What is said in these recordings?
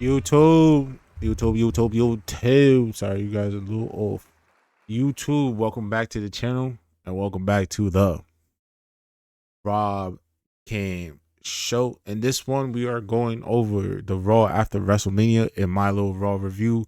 YouTube. Sorry, you guys are a little off. YouTube, welcome back to the channel and welcome back to the Rob Cam Show. In this one, we are going over the Raw after WrestleMania in my little Raw review.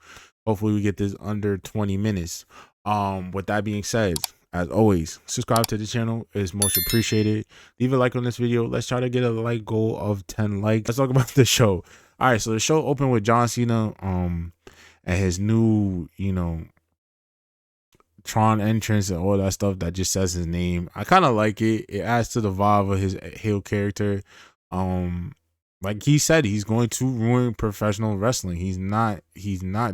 Hopefully, we get this under 20 minutes. With that being said, as always, subscribe to the channel is most appreciated. Leave a like on this video. Let's try to get a like goal of 10 likes. Let's talk about the show. All right, so the show opened with John Cena, and his new, Tron entrance and all that stuff that just says his name. I kind of like it. It adds to the vibe of his heel character. Like he said, he's going to ruin professional wrestling. He's not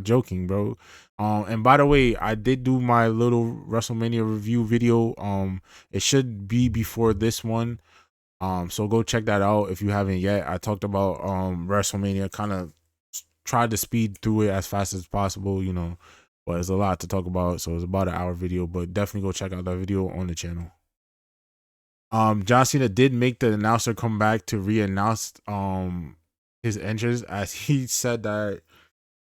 joking, bro. And by the way, I did do my little WrestleMania review video. It should be before this one. So go check that out if you haven't yet. I talked about WrestleMania, kind of tried to speed through it as fast as possible, but there's a lot to talk about, so it's about an hour video, but definitely go check out that video on the channel. John Cena did make the announcer come back to re-announce his entrance, as he said that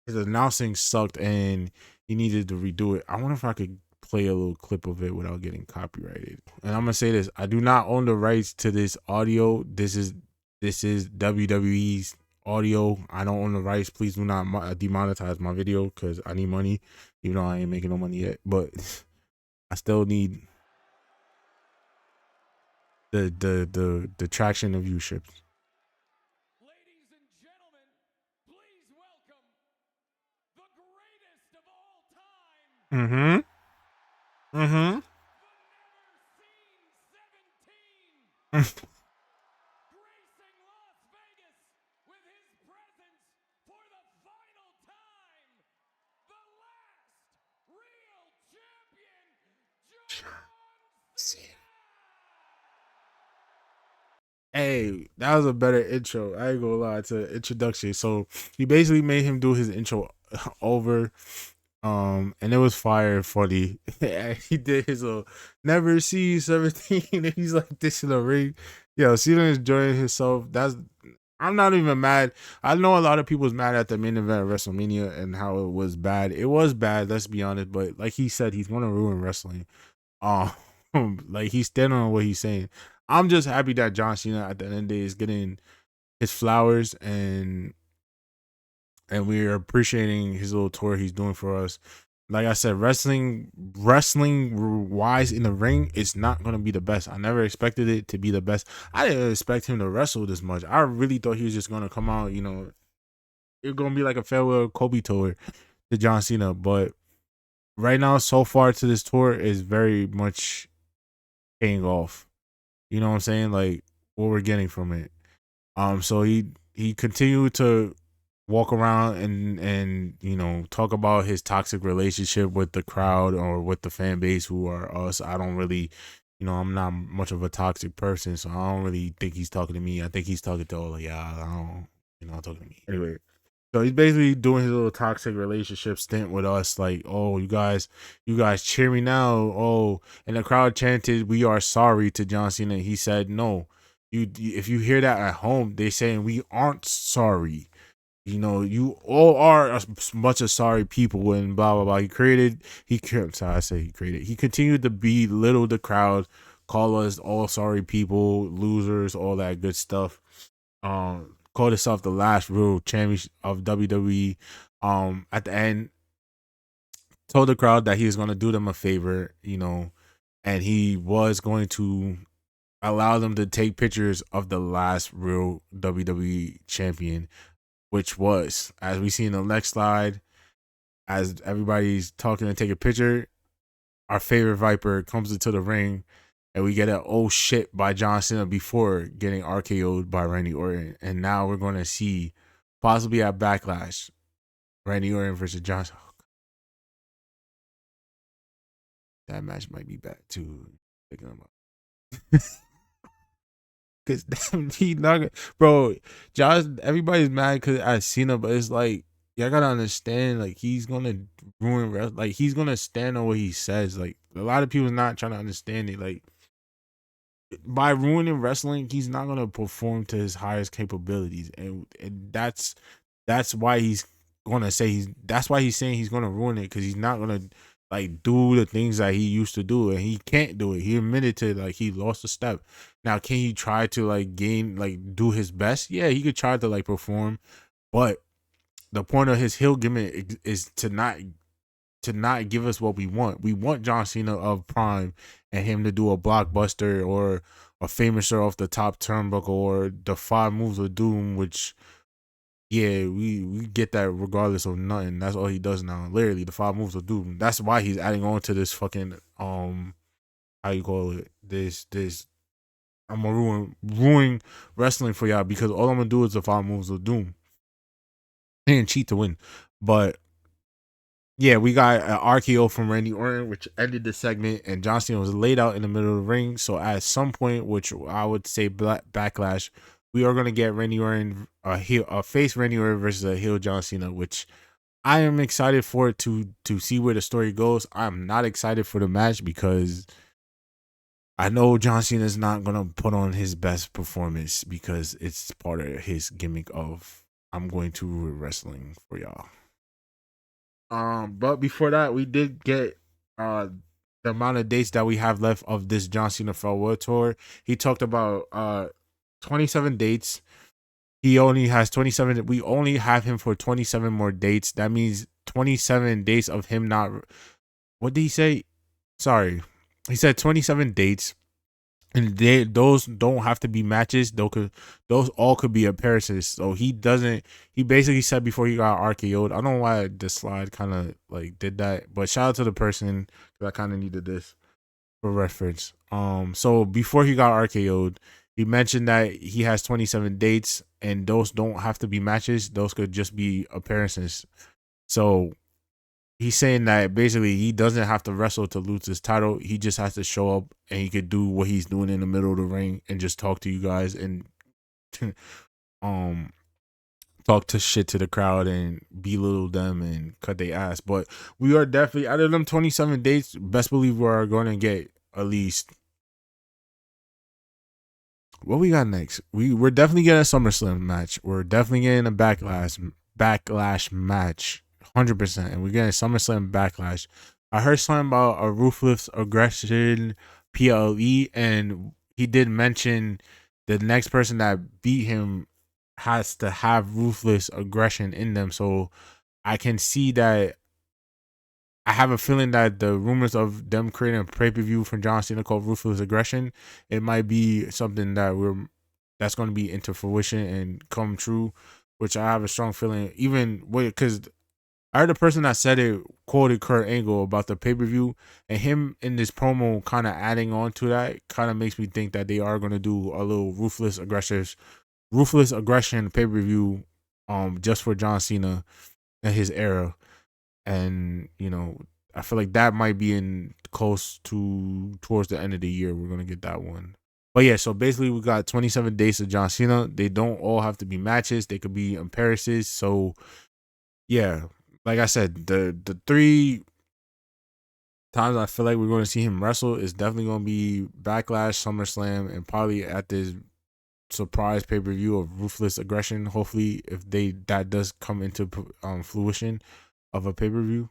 his announcing sucked and he needed to redo it. I wonder if I could play a little clip of it without getting copyrighted. And I'm gonna say this: I do not own the rights to this audio. This is WWE's audio. I don't own the rights. Please do not demonetize my video because I need money, even though I ain't making no money yet. But I still need the traction of viewership. Ladies and gentlemen, please welcome the greatest of all time. The never seen 17. Gracing Las Vegas with his presence for the final time. The last real champion, John Cena. Hey, that was a better intro. I ain't gonna lie, to introduction. So he basically made him do his intro over. And it was fire funny. He did his never see 17 and he's like this in the ring. Yo, Cena enjoying himself. I'm not even mad. I know a lot of people's mad at the main event of WrestleMania and how it was bad. It was bad, let's be honest, but like he said, he's gonna ruin wrestling. Um like he's standing on what he's saying. I'm just happy that John Cena at the end of the day is getting his flowers, and we're appreciating his little tour he's doing for us. Like I said, wrestling wise in the ring, it's not gonna be the best. I never expected it to be the best. I didn't expect him to wrestle this much. I really thought he was just gonna come out, it's gonna be like a farewell Kobe tour to John Cena. But right now, so far to this tour is very much paying off. You know what I'm saying? Like what we're getting from it. So he continued to walk around and talk about his toxic relationship with the crowd or with the fan base, who are us. I don't really, I'm not much of a toxic person, so I don't really think he's talking to me. I think he's talking to all of y'all. I don't, talking to me anyway. So he's basically doing his little toxic relationship stint with us, like, oh, you guys cheer me now. Oh, and the crowd chanted, "We are sorry" to John Cena. He said, no, if you hear that at home, they saying we aren't sorry. You all are a bunch of sorry people and blah blah blah. He created. He continued to belittle the crowd, call us all sorry people, losers, all that good stuff. Called himself the last real champion of WWE. At the end, told the crowd that he was going to do them a favor, and he was going to allow them to take pictures of the last real WWE champion, which was, as we see in the next slide, as everybody's talking and take a picture, our favorite Viper comes into the ring, and we get an "oh shit" by John Cena before getting RKO'd by Randy Orton. And now we're going to see, possibly at Backlash, Randy Orton versus John Cena. That match might be bad too. Picking him up. Cause he not, bro. John, everybody's mad because I Cena, but it's like, y'all gotta understand, like, he's gonna ruin, like, he's gonna stand on what he says. Like, a lot of people's not trying to understand it. Like, by ruining wrestling, he's not gonna perform to his highest capabilities, and that's that's why he's gonna say that's why he's saying he's gonna ruin it, because he's not gonna like do the things that he used to do, and he can't do it. He admitted to like he lost a step. Now, can he try to like gain like do his best? Yeah, he could try to like perform, but the point of his heel gimmick is to not give us what we want. We want John Cena of Prime and him to do a blockbuster or a famouser off the top turnbuckle or the 5 moves of doom, which yeah, we get that regardless of nothing. That's all he does now. Literally, the 5 moves of doom. That's why he's adding on to this fucking how you call it? This I'm gonna ruin wrestling for y'all, because all I'm gonna do is the 5 moves of doom and cheat to win. But yeah, we got an RKO from Randy Orton, which ended the segment, and John Cena was laid out in the middle of the ring. So at some point, which I would say backlash, we are gonna get Randy Orton a face Randy Orton versus a heel John Cena, which I am excited for it to see where the story goes. I'm not excited for the match because I know John Cena is not gonna put on his best performance, because it's part of his gimmick of I'm going to ruin wrestling for y'all. But before that, we did get the amount of dates that we have left of this John Cena Farewell Tour. He talked about 27 dates. He only has 27. We only have him for 27 more dates. That means 27 days of him not. What did he say? Sorry, he said 27 dates, and those don't have to be matches. Those all could be appearances. So he doesn't. He basically said before he got RKO'd. I don't know why the slide kind of like did that, but shout out to the person, because I kind of needed this for reference. So before he got RKO'd, he mentioned that he has 27 dates, and those don't have to be matches. Those could just be appearances. So he's saying that basically he doesn't have to wrestle to lose his title. He just has to show up, and he could do what he's doing in the middle of the ring and just talk to you guys and um talk to shit to the crowd and belittle them and cut their ass. But we are definitely, out of them 27 dates, best believe we're going to get at least, what we got next? We're definitely getting a SummerSlam match. We're definitely getting a backlash match, 100%. And we're getting a SummerSlam backlash. I heard something about a ruthless aggression PLE, and he did mention the next person that beat him has to have ruthless aggression in them. So I can see that. I have a feeling that the rumors of them creating a pay-per-view from John Cena called Ruthless Aggression, it might be something that's going to be into fruition and come true, which I have a strong feeling. Even because I heard the person that said it quoted Kurt Angle about the pay-per-view, and him in this promo kind of adding on to that kind of makes me think that they are going to do a little ruthless aggression pay-per-view just for John Cena and his era. And I feel like that might be in close to towards the end of the year. We're gonna get that one. But yeah, so basically we got 27 days of John Cena. They don't all have to be matches. They could be appearances. So yeah, like I said, the 3 times I feel like we're going to see him wrestle is definitely going to be Backlash, SummerSlam, and probably at this surprise pay-per-view of Ruthless Aggression. Hopefully, if that does come into fruition of a pay-per-view.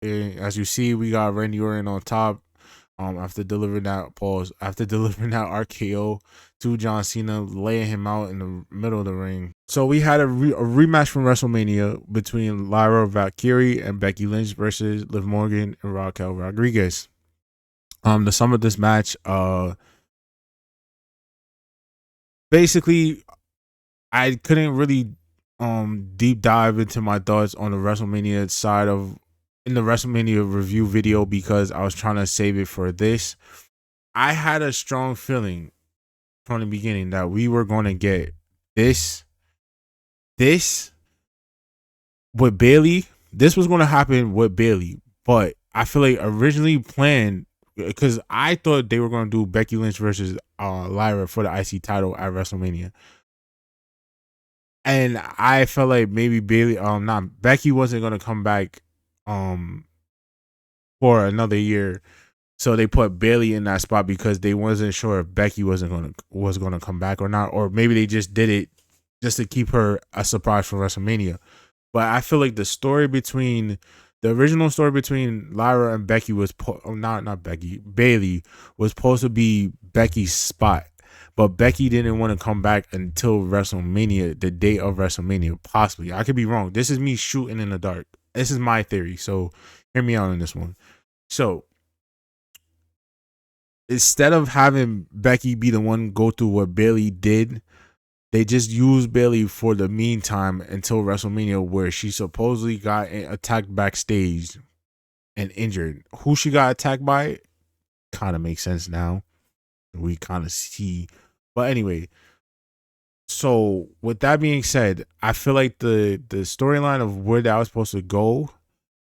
As you see, we got Randy Orton on top. After delivering that RKO to John Cena, laying him out in the middle of the ring. So we had a rematch from WrestleMania between Lyra Valkyrie and Becky Lynch versus Liv Morgan and Raquel Rodriguez. The sum of this match, basically, I couldn't really deep dive into my thoughts on the WrestleMania side of in the WrestleMania review video, because I was trying to save it for this. I had a strong feeling from the beginning that we were going to get this with Bayley. This was going to happen with Bayley, but I feel like originally planned, because I thought they were going to do Becky Lynch versus Lyra for the IC title at WrestleMania. And I felt like maybe Becky wasn't gonna come back for another year. So they put Bayley in that spot because they wasn't sure if Becky was gonna come back or not. Or maybe they just did it just to keep her a surprise for WrestleMania. But I feel like the original story between Lyra and Becky was not Becky, Bailey was supposed to be Becky's spot. But Becky didn't want to come back until WrestleMania, the day of WrestleMania, possibly. I could be wrong. This is me shooting in the dark. This is my theory. So hear me out on this one. So instead of having Becky be the one go through what Bailey did, they just used Bailey for the meantime until WrestleMania, where she supposedly got attacked backstage and injured. Who she got attacked by kind of makes sense now. We kind of see. But anyway, so with that being said, I feel like the storyline of where that was supposed to go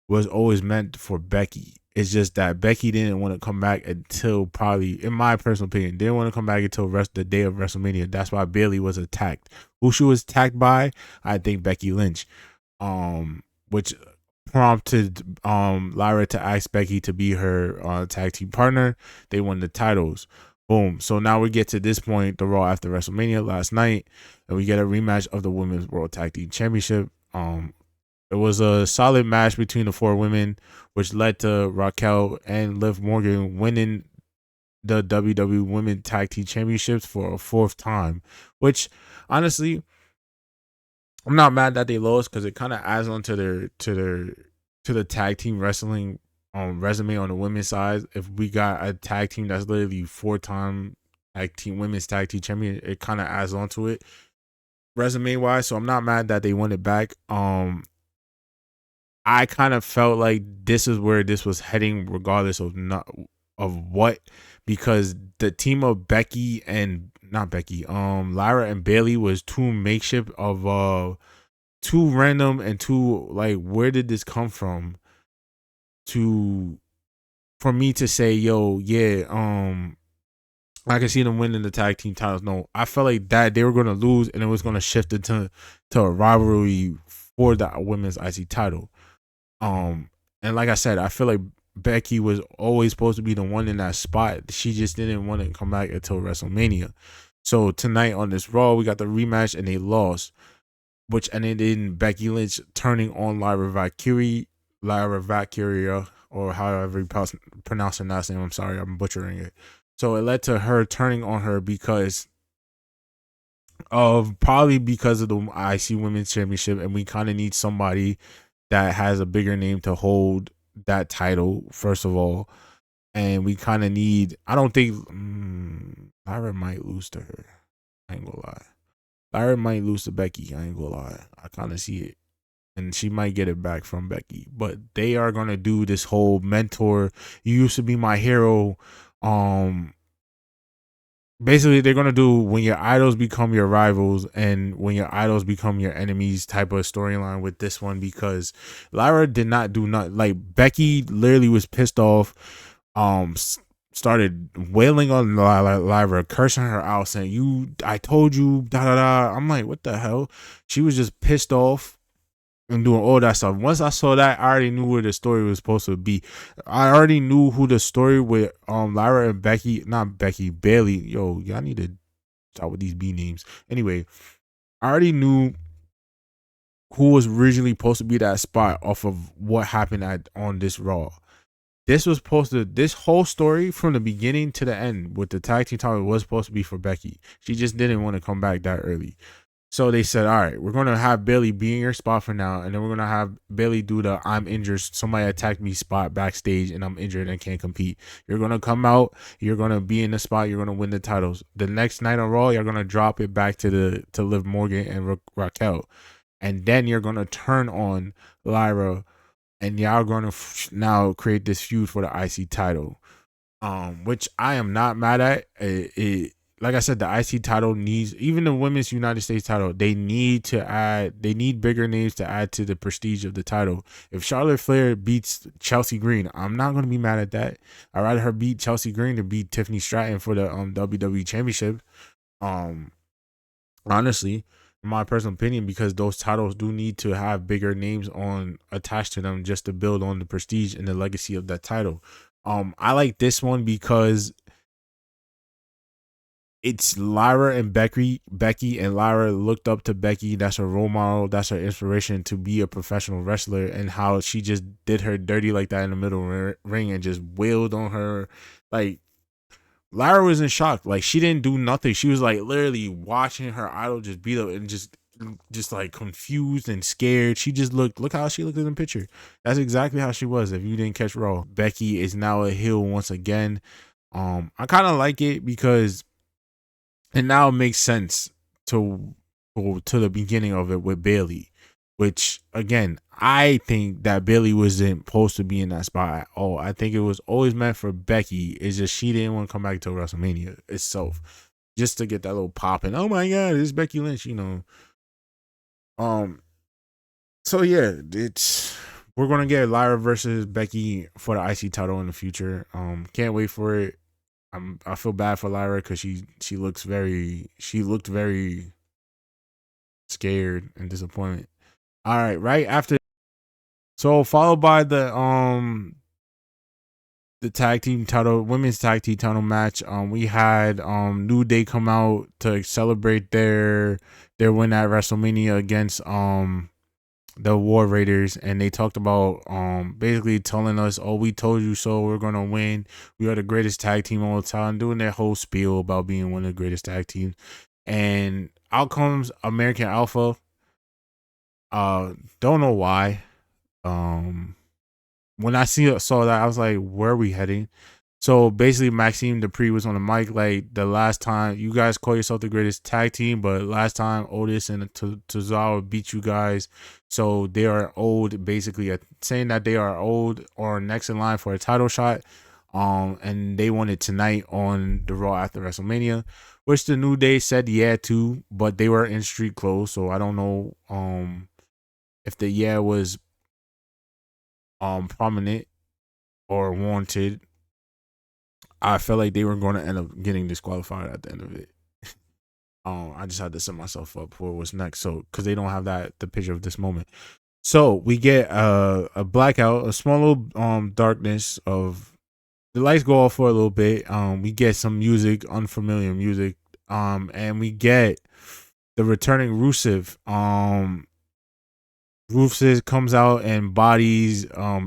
was always meant for Becky. It's just that Becky didn't want to come back until probably, in my personal opinion, didn't want to come back until the day of WrestleMania. That's why Bailey was attacked. Who she was attacked by, I think Becky Lynch, which prompted Lyra to ask Becky to be her tag team partner. They won the titles. Boom. So now we get to this point, the Raw after WrestleMania last night, and we get a rematch of the Women's World Tag Team Championship. It was a solid match between the four women, which led to Raquel and Liv Morgan winning the WWE Women Tag Team Championships for a fourth time. Which, honestly, I'm not mad that they lost because it kind of adds on to the tag team wrestling resume on the women's side. If we got a tag team that's literally 4-time women's tag team champion, it kind of adds on to it resume wise. So I'm not mad that they won it back. I kind of felt like this is where this was heading, regardless of not of what, because the team of Becky and not Becky, Lyra and Bailey was too makeshift of too random and too like, where did this come from? To for me to say, yo, yeah, I can see them winning the tag team titles. No, I felt like that they were gonna lose and it was gonna shift it to a rivalry for the women's IC title. And like I said, I feel like Becky was always supposed to be the one in that spot. She just didn't want to come back until WrestleMania. So tonight on this Raw, we got the rematch and they lost, which ended in Becky Lynch turning on Lyra Valkyria, or however you pronounce her last name. I'm sorry, I'm butchering it. So it led to her turning on her because of the IC Women's Championship, and we kind of need somebody that has a bigger name to hold that title, first of all. And we kind of need, I don't think Lyra might lose to her. I ain't gonna lie. Lyra might lose to Becky. I ain't gonna lie. I kind of see it. And she might get it back from Becky. But they are gonna do this whole mentor, you used to be my hero. Basically, they're gonna do when your idols become your rivals and when your idols become your enemies type of storyline with this one, because Lyra did not do nothing. Like, Becky literally was pissed off, started wailing on Lyra, cursing her out, saying, I told you, da da da. I'm like, what the hell? She was just pissed off and doing all that stuff. Once I saw that, I already knew where the story was supposed to be. I already knew who the story with Lyra and Becky, not Becky, Bailey. Yo, y'all need to stop with these B names. Anyway, I already knew who was originally supposed to be that spot off of what happened on this Raw. This whole story from the beginning to the end with the tag team title was supposed to be for Becky. She just didn't want to come back that early. So they said, all right, we're going to have Bailey be in your spot for now. And then we're going to have Bailey do the I'm injured, somebody attacked me spot backstage and I'm injured and can't compete. You're going to come out. You're going to be in the spot. You're going to win the titles. The next night on Raw, you're going to drop it back to Liv Morgan and Raquel. And then you're going to turn on Lyra. And y'all going to now create this feud for the IC title. Which I am not mad at. Like I said, the IC title needs, even the women's United States title, they need bigger names to add to the prestige of the title. If Charlotte Flair beats Chelsea Green, I'm not going to be mad at that. I'd rather her beat Chelsea Green than beat Tiffany Stratton for the WWE Championship. Honestly, in my personal opinion, because those titles do need to have bigger names attached to them just to build on the prestige and the legacy of that title. I like this one because it's Lyra and Becky and Lyra looked up to Becky. That's her role model. That's her inspiration to be a professional wrestler. And how she just did her dirty like that in the middle ring and just wailed on her. Like, Lyra was in shock. Like, she didn't do nothing. She was like literally watching her idol just beat up and just like confused and scared. She just look how she looked in the picture. That's exactly how she was. If you didn't catch Raw, Becky is now a heel once again. I kind of like it because it now makes sense to to the beginning of it with Bailey, which again I think that Bailey wasn't supposed to be in that spot at all. I think it was always meant for Becky. It's just she didn't want to come back to WrestleMania itself, just to get that little pop and oh my god, it's Becky Lynch, you know. Um. So yeah, it's we're gonna get Lyra versus Becky for the IC title in the future. Can't wait for it. I feel bad for Lyra because she looked very scared and disappointed. All right, right after, so followed by the tag team title, women's tag team title match. We had New Day come out to celebrate their win at WrestleMania against the War Raiders, and they talked about basically telling us, "Oh, we told you so. We're gonna win. We are the greatest tag team all the time." Doing their whole spiel about being one of the greatest tag teams, and out comes American Alpha. Don't know why. Um, when I saw that, I was like, "Where are we heading?" So basically, Maxime Dupree was on the mic like the last time you guys call yourself the greatest tag team, but last time Otis and Tozawa beat you guys, so they are old. Basically, saying that they are old or next in line for a title shot. And they won it tonight on the Raw after WrestleMania, which the New Day said yeah to, but they were in street clothes, so I don't know if the yeah was prominent or wanted. I felt like they were going to end up getting disqualified at the end of it. I just had to set myself up for what's next, so because they don't have the picture of this moment. So we get a blackout, a small little darkness of the lights go off for a little bit. We get some music, unfamiliar music, and we get the returning Rusev. Rusev comes out and bodies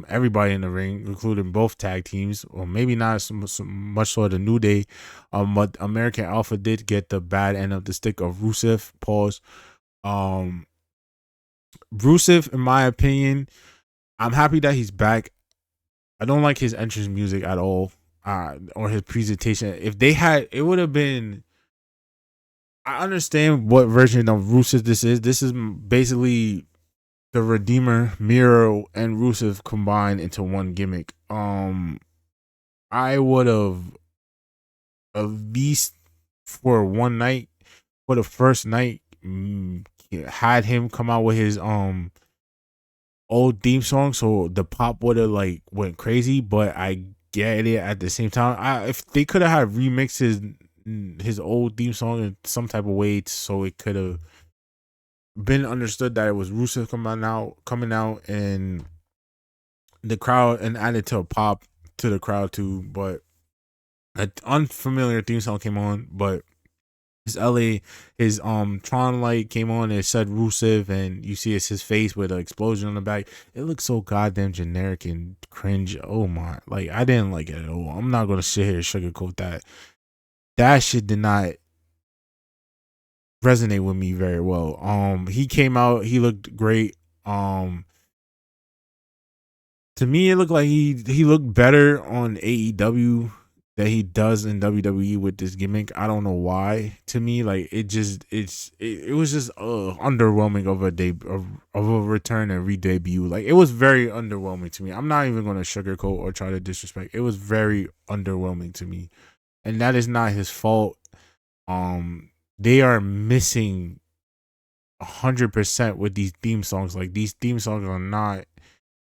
everybody in the ring, including both tag teams, or maybe not much so the New Day. But American Alpha did get the bad end of the stick of Rusev. Pause. Um, Rusev, in my opinion, I'm happy that he's back. I don't like his entrance music at all, or his presentation. If they had, it would have been. I understand what version of Rusev this is. This is basically the Redeemer, Miro, and Rusev combined into one gimmick. I would have at least for one night, for the first night, had him come out with his old theme song, so the pop would have like went crazy. But I get it at the same time. If they could have had remixed his old theme song in some type of way, so it could have been understood that it was Rusev coming out, and the crowd, and added to a pop to the crowd too. But an unfamiliar theme song came on, but his LA, his Tron light came on and it said Rusev, and you see it's his face with an explosion on the back. It looks so goddamn generic and cringe. Oh my, like I didn't like it at all. I'm not gonna sit here and sugarcoat that. That shit did not resonate with me very well. He came out, he looked great. To me, it looked like he looked better on AEW than he does in WWE with this gimmick. I don't know why. To me, like it was just underwhelming of of a return and re-debut. Like it was very underwhelming to me. I'm not even gonna sugarcoat or try to disrespect. It was very underwhelming to me, and that is not his fault. They are missing 100% with these theme songs. Like these theme songs are not.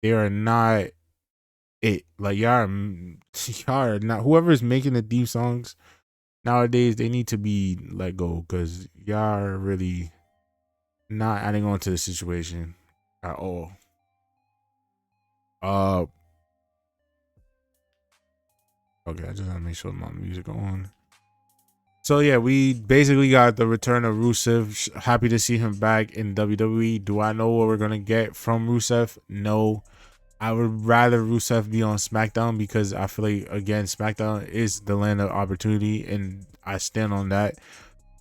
They are not it. Like y'all are not. Whoever is making the theme songs nowadays, they need to be let go because y'all are really not adding on to the situation at all. Uh, okay, I just gotta make sure my music on. So yeah, we basically got the return of Rusev. Happy to see him back in WWE. Do I know what we're gonna get from Rusev? No. I would rather Rusev be on SmackDown because I feel like again SmackDown is the land of opportunity, and I stand on that.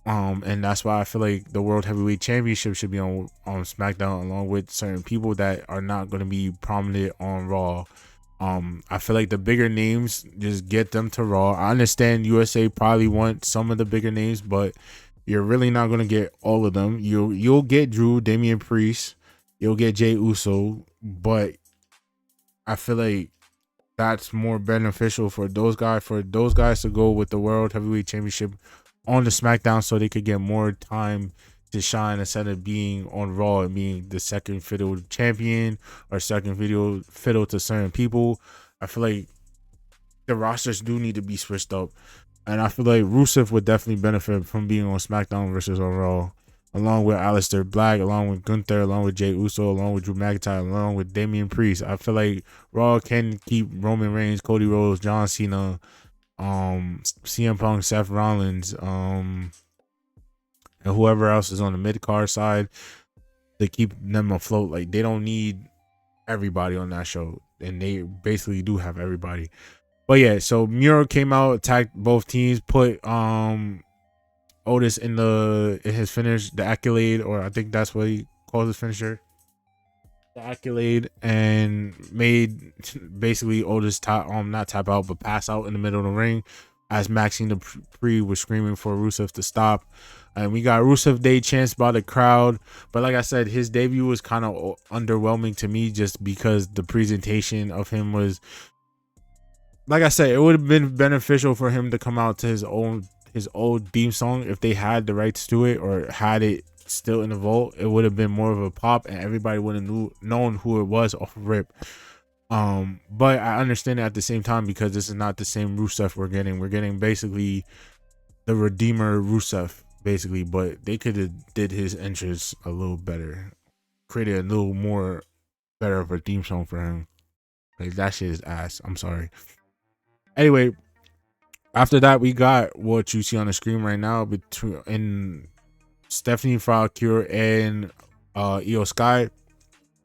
And that's why I feel like the World Heavyweight Championship should be on SmackDown along with certain people that are not going to be prominent on Raw. I feel like the bigger names, just get them to Raw. I understand USA probably want some of the bigger names, but you're really not gonna get all of them. You'll get Drew, Damian Priest, you'll get Jay Uso, but I feel like that's more beneficial for those guys to go with the World Heavyweight Championship on the SmackDown so they could get more time to shine instead of being on Raw and being the second fiddle champion or second fiddle to certain people. I feel like the rosters do need to be switched up. And I feel like Rusev would definitely benefit from being on SmackDown versus on Raw, along with Aleister Black, along with Gunther, along with Jey Uso, along with Drew McIntyre, along with Damian Priest. I feel like Raw can keep Roman Reigns, Cody Rhodes, John Cena, CM Punk, Seth Rollins, and whoever else is on the mid card side to keep them afloat. Like they don't need everybody on that show, and they basically do have everybody. But yeah, so Miro came out, attacked both teams, put Otis in his finish, the accolade, or I think that's what he calls his finisher, the accolade, and made basically Otis not tap out but pass out in the middle of the ring as Maxine Dupree was screaming for Rusev to stop. And we got Rusev Day chants by the crowd, but like I said, his debut was kind of underwhelming to me just because the presentation of him was, like I said, it would have been beneficial for him to come out to his old theme song if they had the rights to it or had it still in the vault. It would have been more of a pop, and everybody would have known who it was off of rip. But I understand it at the same time because this is not the same Rusev we're getting. We're getting basically the Redeemer Rusev, basically. But they could have did his entrance a little better, created a little more better of a theme song for him. Like that shit is ass. I'm sorry. Anyway, after that, we got what you see on the screen right now between Stephanie Valkyrie and Io Sky.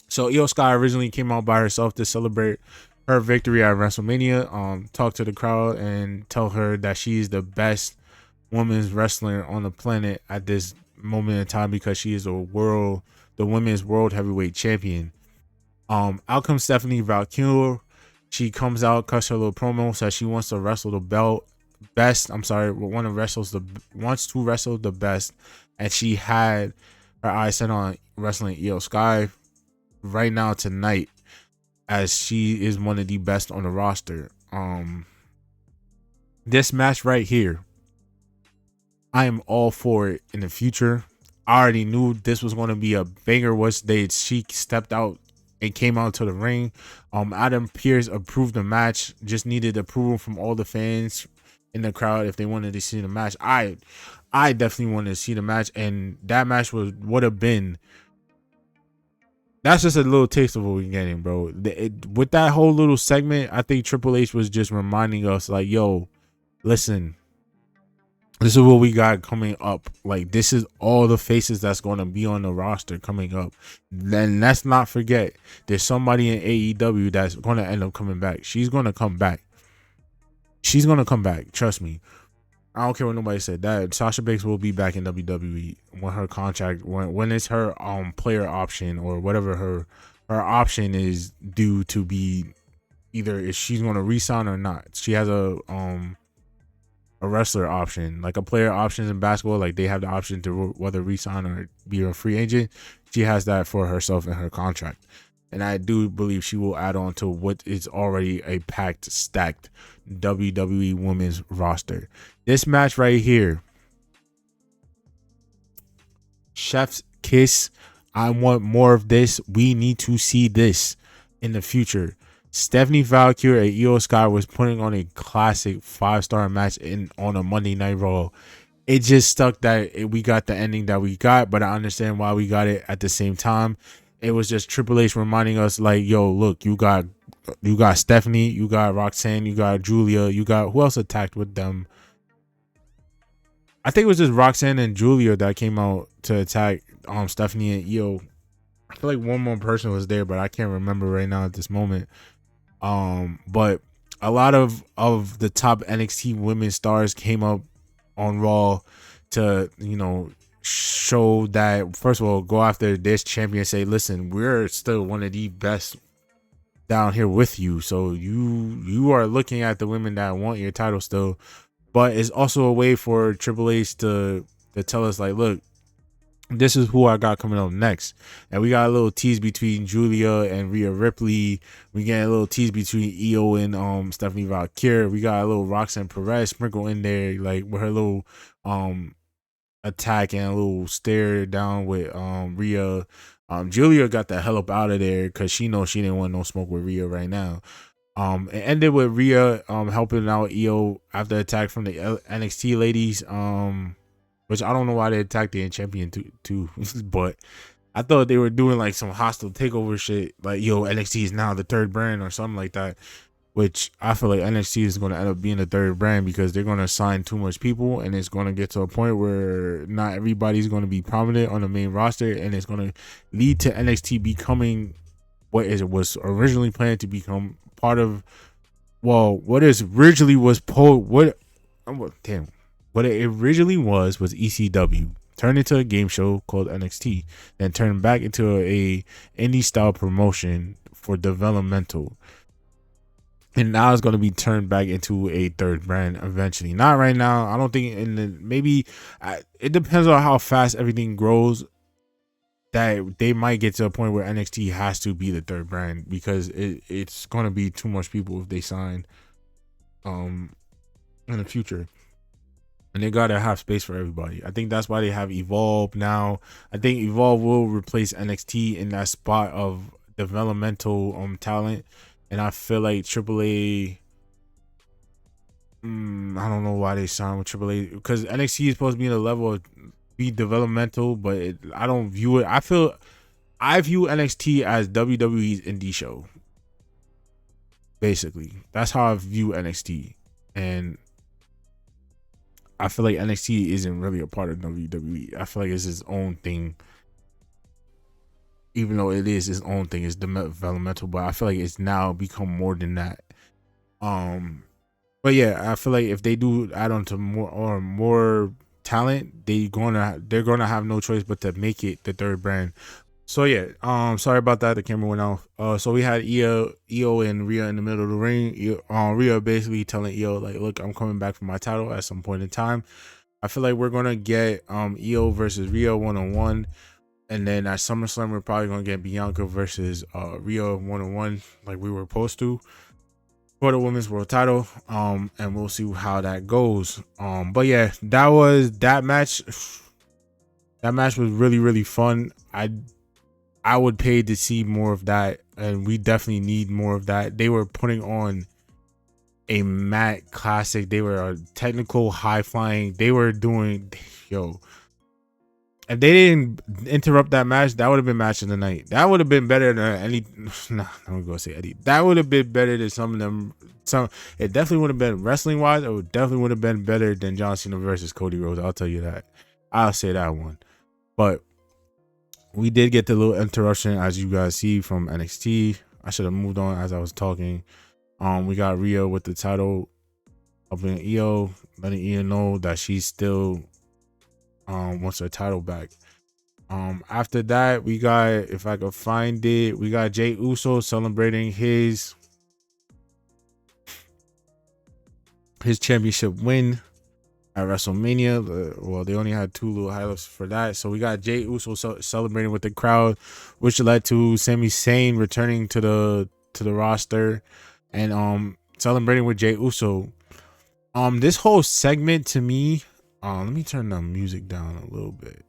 So Io Sky originally came out by herself to celebrate her victory at WrestleMania. Talk to the crowd and tell her that she's the best women's wrestler on the planet at this moment in time because she is the women's world heavyweight champion. Out comes Stephanie Valkyrie. She comes out, cuts her little promo, says she wants to wrestle the best. I'm sorry, wants to wrestle the best, and she had her eyes set on wrestling Io Sky right now tonight, as she is one of the best on the roster. This match right here, I am all for it in the future. I already knew this was going to be a banger once she stepped out and came out to the ring. Adam Pearce approved the match. Just needed approval from all the fans in the crowd if they wanted to see the match. I definitely wanted to see the match, and that match would have been. That's just a little taste of what we're getting, bro. With that whole little segment, I think Triple H was just reminding us, like, yo, listen, this is what we got coming up. Like, this is all the faces that's going to be on the roster coming up. Then let's not forget, there's somebody in AEW that's going to end up coming back. She's going to come back. She's going to come back. Trust me. I don't care what nobody said. That Sasha Banks will be back in WWE when her contract, when it's her player option or whatever her option is due to be, either if she's going to resign or not. She has a wrestler option, like a player options in basketball. Like they have the option to whether resign or be a free agent. She has that for herself in her contract. And I do believe she will add on to what is already a packed, stacked WWE women's roster. This match right here, chef's kiss. I want more of this. We need to see this in the future. Stephanie Valkyrie and Io Sky was putting on a classic 5-star match on a Monday Night Raw. It just stuck that we got the ending that we got, but I understand why we got it at the same time. It was just Triple H reminding us, like, yo, look, you got Stephanie, you got Roxanne, you got Julia, you got who else attacked with them? I think it was just Roxanne and Julia that came out to attack Stephanie and Io. I feel like one more person was there, but I can't remember right now at this moment. But a lot of the top NXT women stars came up on Raw to, show that, first of all, go after this champion and say, listen, we're still one of the best down here with you. So you are looking at the women that want your title still, but it's also a way for Triple H to tell us, like, look, this is who I got coming up next. And we got a little tease between Julia and Rhea Ripley. We get a little tease between Io and Stephanie Valkyrie. We got a little Roxanne Perez sprinkle in there, like with her little attack and a little stare down with Rhea. Julia got the hell up out of there because she knows she didn't want no smoke with Rhea right now. It ended with Rhea helping out Io after attack from the NXT ladies. Which I don't know why they attacked the champion too, but I thought they were doing like some hostile takeover shit, like, yo, NXT is now the third brand or something like that. Which I feel like NXT is going to end up being the third brand because they're going to sign too much people, and it's going to get to a point where not everybody's going to be prominent on the main roster, and it's going to lead to NXT becoming what it was originally planned to become part of. Well, what is originally was what it originally was ECW turned into a game show called NXT, then turned back into a indie style promotion for developmental. And now it's going to be turned back into a third brand eventually. Not right now. I don't think it depends on how fast everything grows, that they might get to a point where NXT has to be the third brand because it's going to be too much people if they sign in the future. And they got to have space for everybody. I think that's why they have Evolve now. I think Evolve will replace NXT in that spot of developmental talent. And I feel like AAA, I don't know why they signed with AAA, because NXT is supposed to be in a level of be developmental, but I don't view it. I view NXT as WWE's indie show. Basically, that's how I view NXT, and I feel like NXT isn't really a part of WWE. I feel like it's its own thing. Even though it is its own thing, it's developmental, but I feel like it's now become more than that. But yeah, I feel like if they do add on to more talent, they're gonna have no choice but to make it the third brand. So yeah, sorry about that. The camera went off. So we had Io and Rhea in the middle of the ring. Rhea basically telling Io, like, look, I'm coming back for my title at some point in time. I feel like we're gonna get Io versus Rhea 1-on-1. And then at SummerSlam, we're probably going to get Bianca versus Rhea 1-on-1 like we were supposed to for the women's world title. And we'll see how that goes. But yeah, that match. That match was really, really fun. I would pay to see more of that. And we definitely need more of that. They were putting on a mat classic. They were a technical high flying. They were doing, if they didn't interrupt that match, that would have been match of the night. That would have been better than any. Nah, I'm gonna say Eddie. That would have been better than some of them. It definitely would have been wrestling wise. It definitely would have been better than John Cena versus Cody Rhodes. I'll tell you that. I'll say that one. But we did get the little interruption, as you guys see, from NXT. I should have moved on as I was talking. We got Rhea with the title up in Io, letting Io know that she's still wants her title back. After that, we got, if I could find it, we got Jey Uso celebrating his championship win at WrestleMania. Well, they only had two little highlights for that. So we got Jey Uso celebrating with the crowd, which led to Sami Zayn returning to the roster and celebrating with Jey Uso. This whole segment to me, let me turn the music down a little bit.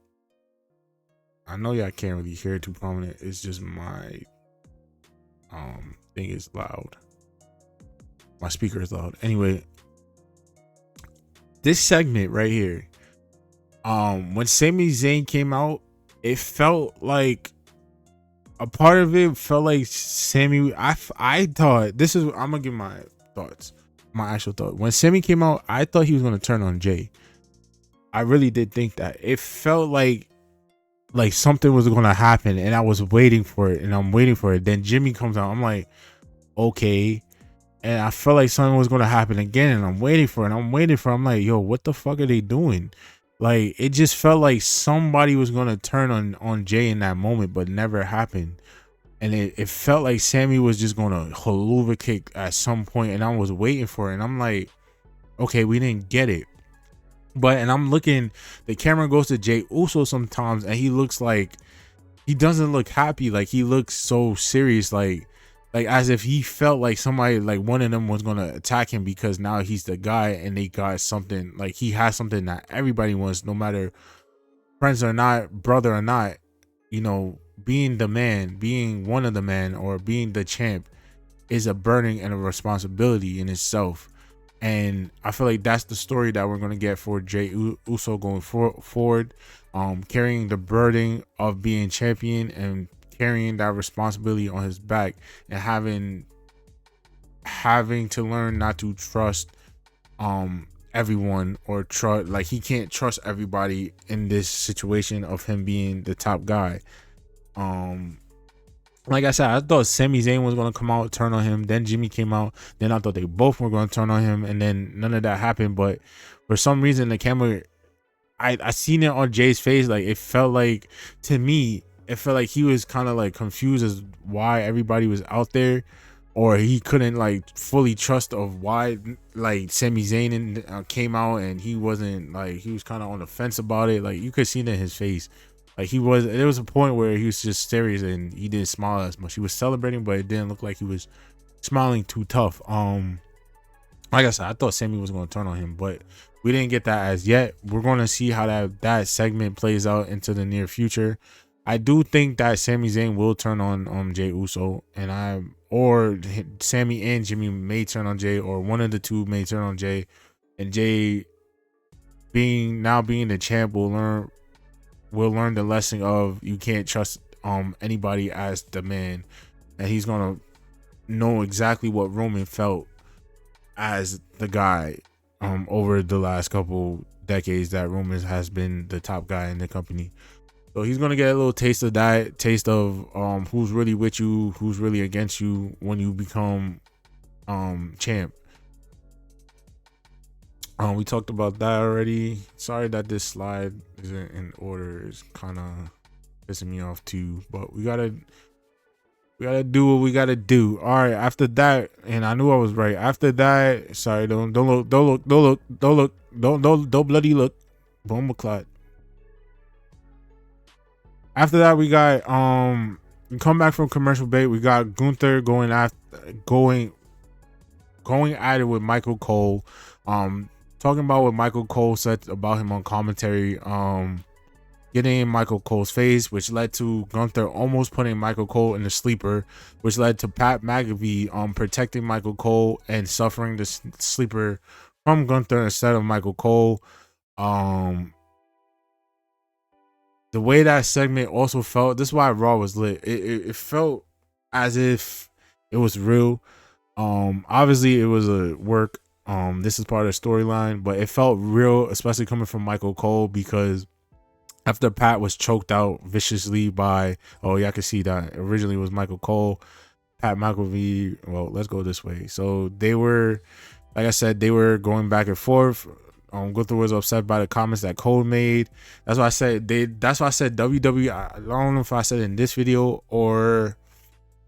I know y'all can't really hear it too prominent. It's just my thing is loud. My speaker is loud. Anyway, this segment right here, when Sami Zayn came out, it felt like a part of it felt like Sami. I thought this is. I'm gonna give my thoughts. My actual thought. When Sami came out, I thought he was gonna turn on Jay. I really did think that. It felt like something was gonna happen, and I was waiting for it, and I'm waiting for it. Then Jimmy comes out. I'm like, okay. And I felt like something was gonna happen again, and I'm waiting for it. I'm waiting for it. I'm like, yo, what the fuck are they doing? Like, it just felt like somebody was gonna turn on Jay in that moment, but never happened. And it felt like Sammy was just gonna haluva kick at some point, and I was waiting for it. And I'm like, okay, we didn't get it. But and I'm looking, the camera goes to Jay Uso sometimes, and he looks like he doesn't look happy. Like, he looks so serious, like as if he felt like somebody, like one of them was gonna attack him, because now he's the guy and they got something, like he has something that everybody wants, no matter friends or not, brother or not. You know, being the man, being one of the men, or being the champ is a burden and a responsibility in itself. And I feel like that's the story that we're gonna get for Jay Uso going forward, carrying the burden of being champion and carrying that responsibility on his back, and having to learn not to trust everyone, or trust, like he can't trust everybody in this situation of him being the top guy. Um, like I said, I thought Sami Zayn was gonna come out, turn on him. Then Jimmy came out. Then I thought they both were gonna turn on him, and then none of that happened. But for some reason, the camera, I seen it on Jay's face. Like, it felt like, to me, it felt like he was kind of like confused as why everybody was out there, or he couldn't like fully trust of why like Sami Zayn came out, and he wasn't, like, he was kind of on the fence about it. Like, you could see it in his face. Like, there was a point where he was just serious and he didn't smile as much. He was celebrating, but it didn't look like he was smiling too tough. Like I said, I thought Sammy was going to turn on him, but we didn't get that as yet. We're going to see how that segment plays out into the near future. I do think that Sami Zayn will turn on Jay Uso, or Sammy and Jimmy may turn on Jay, or one of the two may turn on Jay, and Jay being the champ will learn the lesson of you can't trust anybody as the man, and he's gonna know exactly what Roman felt as the guy over the last couple decades that Roman has been the top guy in the company. So he's gonna get a little taste of that, taste of who's really with you, who's really against you when you become champ. We talked about that already. Sorry that this slide isn't in order. It's kind of pissing me off too, but we gotta do what we gotta do. All right, after that, and I knew I was right. After that, sorry, don't bloody look. Boom, clot. After that, we got come back from commercial break. We got Gunther going at it with Michael Cole. Talking about what Michael Cole said about him on commentary. Getting in Michael Cole's face, which led to Gunther almost putting Michael Cole in the sleeper, which led to Pat McAfee protecting Michael Cole and suffering the sleeper from Gunther instead of Michael Cole. The way that segment also felt, this is why Raw was lit. It felt as if it was real. Obviously it was a work. This is part of the storyline, but it felt real, especially coming from Michael Cole, because after Pat was choked out viciously by, oh yeah, I can see that originally it was Michael Cole, Pat McAfee. Well, let's go this way. So they were, like I said, they were going back and forth. Gunther was upset by the comments that Cole made. That's why I said WWE. I don't know if I said it in this video or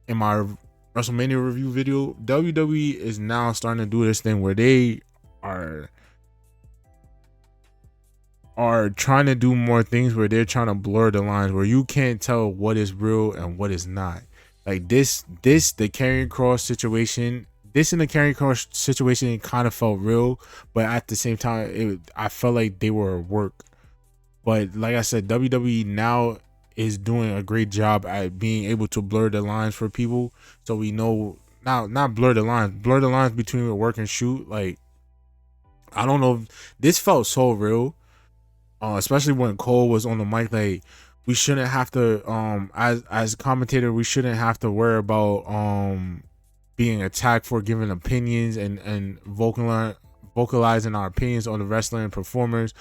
in my WrestleMania review video. WWE is now starting to do this thing where they are trying to do more things, where they're trying to blur the lines, where you can't tell what is real and what is not. Like the Karrion Kross situation. This in the Karrion Kross situation, it kind of felt real, but at the same time, I felt like they were work. But like I said, WWE now is doing a great job at being able to blur the lines for people, so we know now. Not blur the lines between the work and shoot. Like, I don't know, this felt so real, especially when Cole was on the mic. Like, we shouldn't have to, as a commentator, we shouldn't have to worry about being attacked for giving opinions and vocalizing our opinions on the wrestler and performers.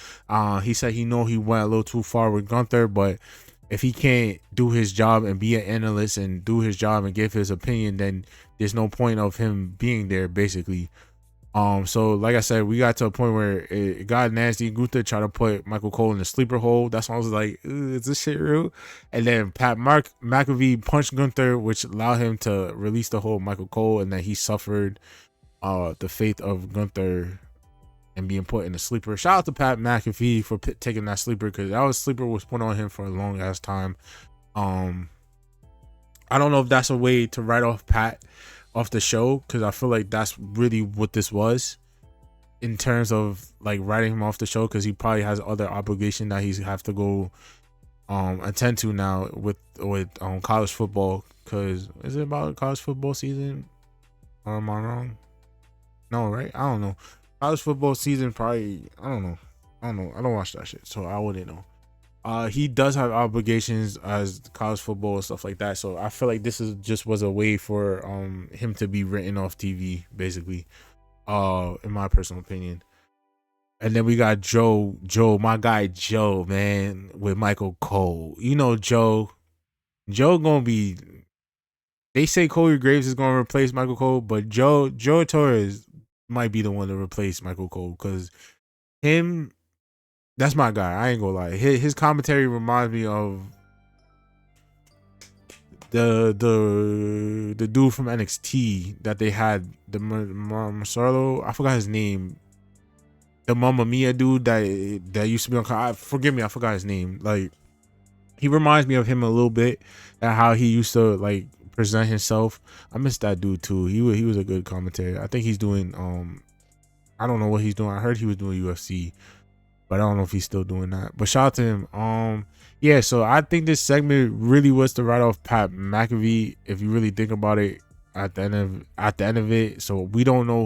He said he know he went a little too far with Gunther, but if he can't do his job and be an analyst and do his job and give his opinion, then there's no point of him being there, basically. So like I said, we got to a point where it got nasty. Gunther tried to put Michael Cole in the sleeper hole. That's why I was like, is this shit real? And then McAfee punched Gunther, which allowed him to release the whole Michael Cole, and then he suffered the fate of Gunther and being put in the sleeper. Shout out to Pat McAfee for taking that sleeper, because that sleeper was put on him for a long ass time. I don't know if that's a way to write off Pat off the show, because I feel like that's really what this was in terms of like writing him off the show, because he probably has other obligation that he's have to go attend to now with college football. Because is it about college football season, or am I wrong? No, right? I don't know. College football season probably, I don't know. I don't watch that shit, so I wouldn't know. He does have obligations as college football and stuff like that, so I feel like this is just was a way for him to be written off TV, basically, in my personal opinion. And then we got Joe, my guy Joe, man, with Michael Cole. You know, Joe gonna be. They say Corey Graves is gonna replace Michael Cole, but Joe Torres might be the one to replace Michael Cole, because him. That's my guy. I ain't gonna lie. His commentary reminds me of the dude from NXT that they had, the Marcelo. I forgot his name. The Mamma Mia dude that used to be on. Forgive me, I forgot his name. Like, he reminds me of him a little bit, and how he used to like present himself. I miss that dude too. He was a good commentator. I think he's doing I don't know what he's doing. I heard he was doing UFC, but I don't know if he's still doing that. But shout out to him. Yeah, so I think this segment really was to write off Pat McAfee, if you really think about it, at the end of it. So we don't know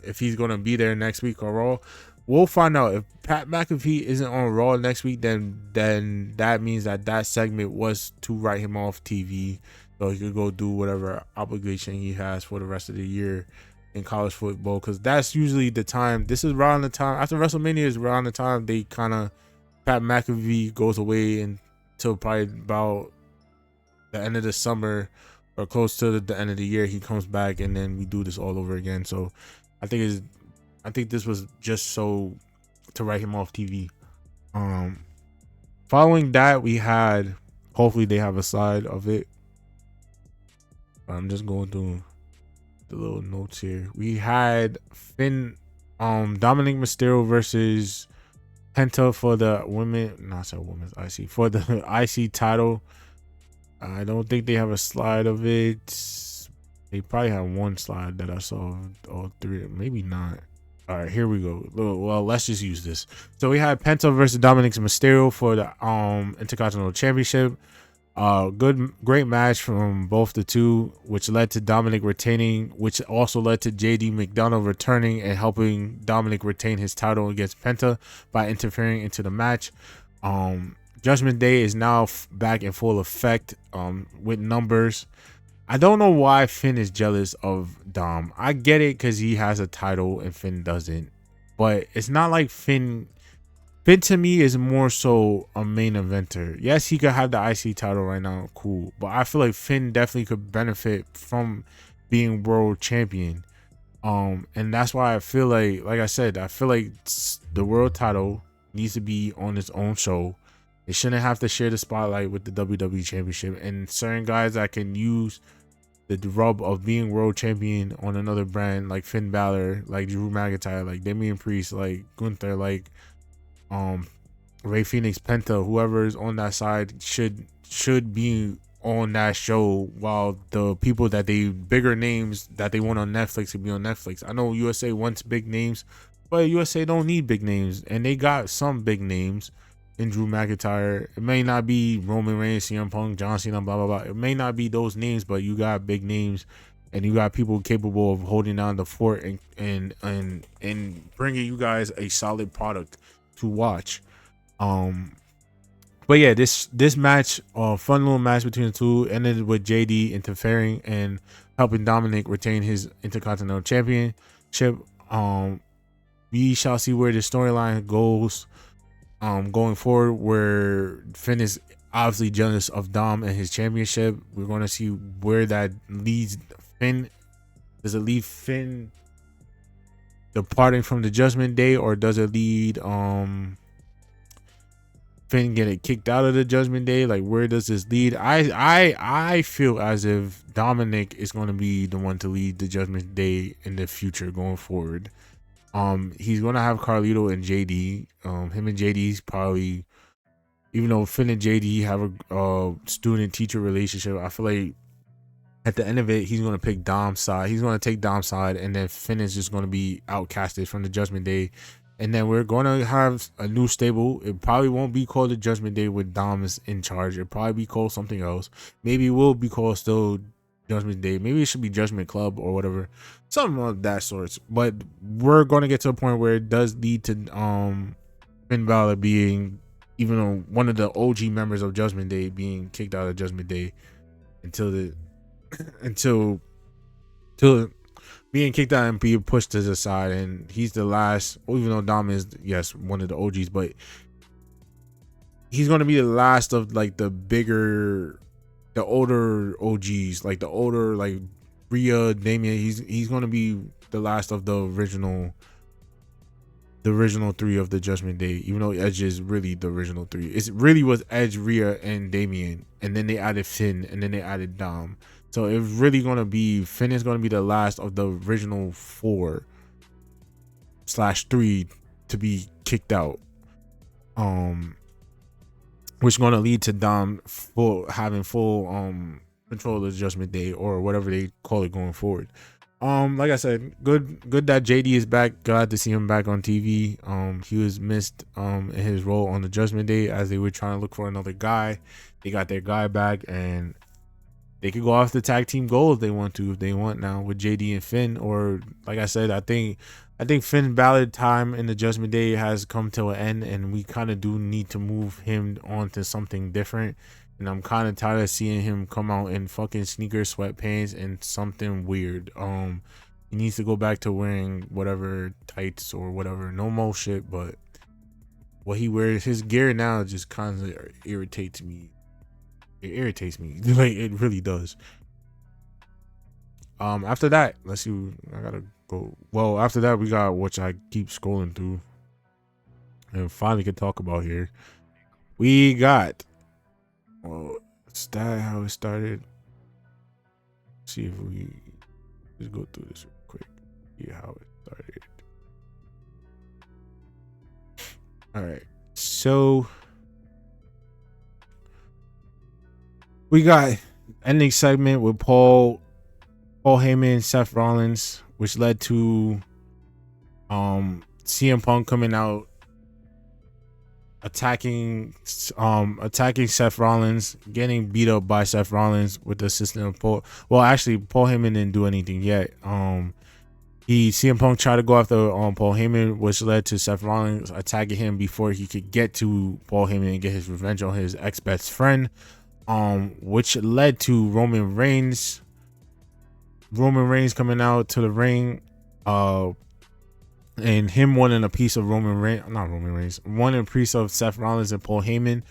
if he's gonna be there next week or Raw. We'll find out. If Pat McAfee isn't on Raw next week, then that means that segment was to write him off TV, so he could go do whatever obligation he has for the rest of the year in college football, because that's usually the time. This is around the time after WrestleMania is around the time they kind of Pat McAfee goes away until probably about the end of the summer or close to the end of the year. He comes back, and then we do this all over again. So I think this was just so to write him off TV. Following that, we had, hopefully they have a side of it. I'm just going through the little notes here. We had Dominic Mysterio versus Penta for the women's IC, for the IC title. I don't think they have a slide of it. They probably have one slide that I saw of all three, maybe not. All right, here we go. Well, let's just use this. So we had Penta versus Dominic Mysterio for the Intercontinental Championship. Great match from both the two, which led to Dominic retaining, which also led to JD McDonough returning and helping Dominic retain his title against Penta by interfering into the match. Judgment Day is now back in full effect with numbers. I don't know why Finn is jealous of Dom. I get it because he has a title and Finn doesn't, but it's not like Finn to me is more so a main eventer. Yes, he could have the IC title right now, cool, but I feel like Finn definitely could benefit from being world champion. And that's why I feel like I said, I feel like the world title needs to be on its own show. It shouldn't have to share the spotlight with the WWE Championship. And certain guys that can use the rub of being world champion on another brand, like Finn Balor, like Drew McIntyre, like Damian Priest, like Gunther, like Ray Phoenix, Penta, whoever is on that side should be on that show, while the people that bigger names that they want on Netflix could be on Netflix. I know USA wants big names, but USA don't need big names, and they got some big names in Drew McIntyre. It may not be Roman Reigns, CM Punk, John Cena, blah blah blah. It may not be those names, but you got big names, and you got people capable of holding down the fort and bringing you guys a solid product to watch. But yeah, this match, fun little match between the two, ended with JD interfering and helping Dominic retain his Intercontinental Championship. we shall see where the storyline goes going forward, where Finn is obviously jealous of Dom and his championship. We're going to see where that leads Finn. Does it lead Finn departing from the Judgment Day, or does it lead Finn getting kicked out of the Judgment Day? Like, where does this lead? I feel as if Dominic is going to be the one to lead the Judgment Day in the future going forward. He's gonna have Carlito and JD. Him and JD's probably, even though Finn and JD have a student teacher relationship, I feel like at the end of it, he's gonna pick Dom's side. He's gonna take Dom's side, and then Finn is just gonna be outcasted from the Judgment Day. And then we're gonna have a new stable. It probably won't be called the Judgment Day with Dom is in charge. It'll probably be called something else. Maybe it will be called still Judgment Day. Maybe it should be Judgment Club or whatever, something of that sort. But we're gonna get to a point where it does lead to Finn Balor being, even though one of the OG members of Judgment Day, being kicked out of Judgment Day until the until being kicked out and being pushed to the side, and he's the last. Even though Dom is, yes, one of the OGs, but he's gonna be the last of like the bigger, the older OGs, like the older, like Rhea, Damien. He's gonna be the last of the original three of the Judgment Day. Even though Edge is really the original three, it really was Edge, Rhea, and Damien, and then they added Finn, and then they added Dom. So it's really gonna be, Finn is gonna be the last of the original 4/3 to be kicked out. Which is gonna lead to Dom having full control of the Judgment Day, or whatever they call it going forward. Like I said, good that JD is back. Glad to see him back on TV. He was missed in his role on the Judgment Day as they were trying to look for another guy. They got their guy back, and they could go off the tag team goal if they want to, if they want now with JD and Finn. Or like I said, I think Finn Balor time in the Judgment Day has come to an end, and we kind of do need to move him on to something different. And I'm kind of tired of seeing him come out in fucking sneakers, sweatpants, and something weird. He needs to go back to wearing whatever tights or whatever, no more shit. But what he wears, his gear now, just kind of irritates me. It irritates me, like it really does. After that, let's see. I gotta go. Well, after that, we got, which I keep scrolling through, and finally can talk about here. We got. Well, is that how it started? Let's see if we just go through this real quick. See how it started. All right, so we got ending segment with Paul Heyman and Seth Rollins, which led to CM Punk coming out, attacking Seth Rollins, getting beat up by Seth Rollins with the assistance of Paul. Well, actually, Paul Heyman didn't do anything yet. CM Punk tried to go after Paul Heyman, which led to Seth Rollins attacking him before he could get to Paul Heyman and get his revenge on his ex-best friend. Which led to Roman Reigns coming out to the ring, and him wanting a piece of wanting a piece of Seth Rollins and Paul Heyman,